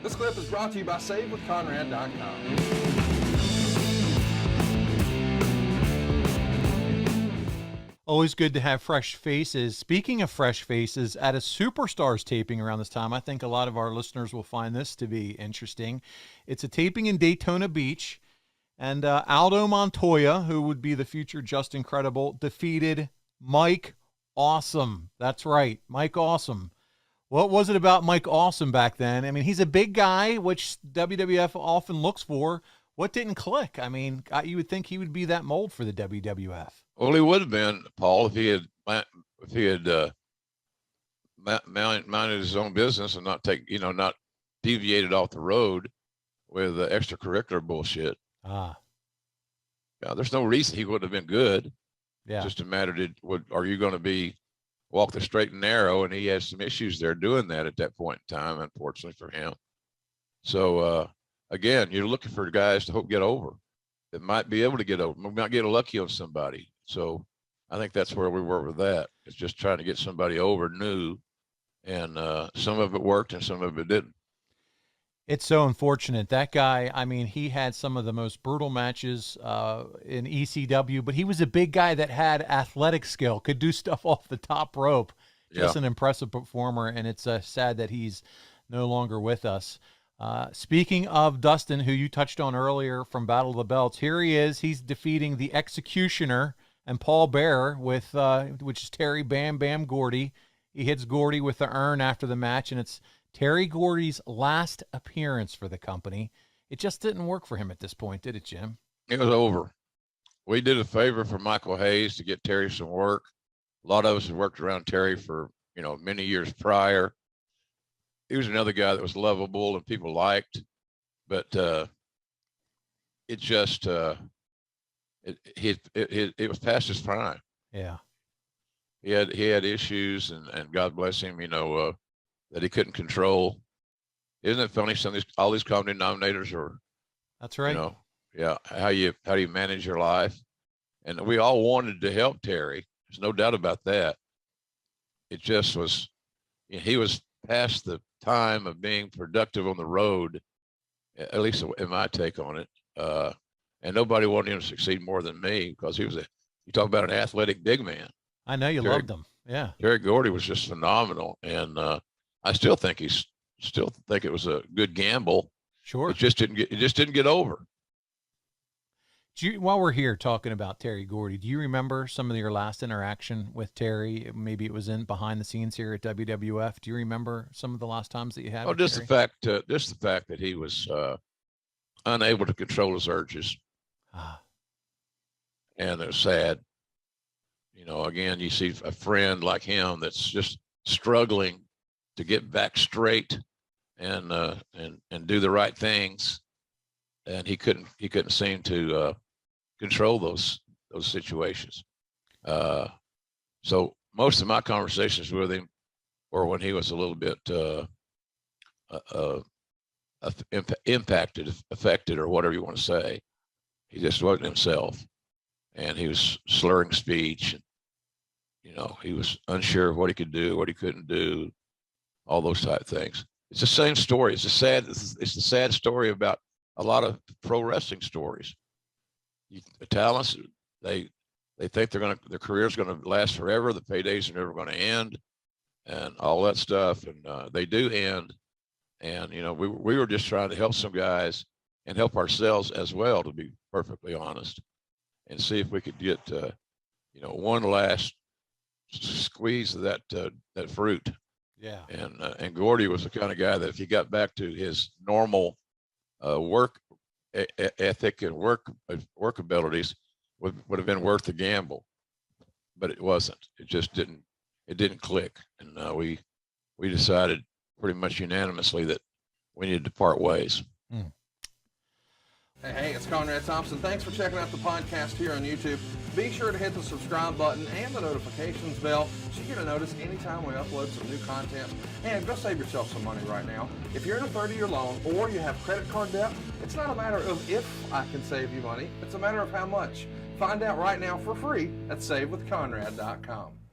This clip is brought to you by SaveWithConrad.com. Always good to have fresh faces. Speaking of fresh faces, at a Superstars taping around this time, I think a lot of our listeners will find this to be interesting. It's a taping in Daytona Beach, and Aldo Montoya, who would be the future Just Incredible, defeated Mike Awesome. That's right, Mike Awesome. What was it about Mike Awesome back then? I mean, he's a big guy, which WWF often looks for. What didn't click? I mean, you would think he would be that mold for the WWF. Well, he would have been, Paul, if he had minded his own business and not deviated off the road with extracurricular bullshit. Yeah, there's no reason he would have been good. Yeah, just a matter of are you going to walk the straight and narrow? And he has some issues there doing that at that point in time, unfortunately for him. So again, you're looking for guys to get over, that might be able to get over, might get lucky on somebody. So I think that's where we were with that. It's just trying to get somebody over new, and some of it worked and some of it didn't. It's so unfortunate. That guy, I mean, he had some of the most brutal matches in ECW, but he was a big guy that had athletic skill, could do stuff off the top rope. Just an impressive performer, and it's sad that he's no longer with us. Speaking of Dustin, who you touched on earlier from Battle of the Belts, here he is. He's defeating the Executioner and Paul Bearer with which is Terry Bam Bam Gordy. He hits Gordy with the urn after the match, and it's Terry Gordy's last appearance for the company. It just didn't work for him at this point, did it, Jim? It was over. We did a favor for Michael Hayes to get Terry some work. A lot of us had worked around Terry for, many years prior. He was another guy that was lovable and people liked, but it just it was past his prime. Yeah, he had issues, and God bless him, that he couldn't control. Isn't it funny? All these common denominators are. That's right. How do you manage your life? And we all wanted to help Terry. There's no doubt about that. It just was, he was past the time of being productive on the road, at least in my take on it. And nobody wanted him to succeed more than me, because you talk about an athletic big man. I know you loved him. Yeah. Terry Gordy was just phenomenal. And I still think it was a good gamble. Sure. It just didn't get over. While we're here talking about Terry Gordy, do you remember some of your last interaction with Terry? Maybe it was behind the scenes here at WWF. Do you remember some of the last times that you had? Just the fact that he was unable to control his urges, and it was sad. Again, you see a friend like him that's just struggling to get back straight and do the right things, and he couldn't seem to control those situations. So most of my conversations with him were when he was a little bit affected, or whatever you want to say. He just wasn't himself, and he was slurring speech. And, he was unsure of what he could do, what he couldn't do, all those type of things. It's the same story. It's the sad story about a lot of pro wrestling stories. The talents, they think their career's gonna last forever. The paydays are never going to end, and all that stuff. And they do end. And we were just trying to help some guys and help ourselves as well, to be perfectly honest, and see if we could get one last squeeze of that fruit. Yeah. And Gordy was the kind of guy that if he got back to his normal work ethic and work abilities, would have been worth the gamble. But it wasn't. It just didn't click. And we decided pretty much unanimously that we needed to part ways. Hey, it's Conrad Thompson. Thanks for checking out the podcast here on YouTube. Be sure to hit the subscribe button and the notifications bell so you get a notice anytime we upload some new content. And go save yourself some money right now. If you're in a 30-year loan or you have credit card debt, it's not a matter of if I can save you money. It's a matter of how much. Find out right now for free at SaveWithConrad.com.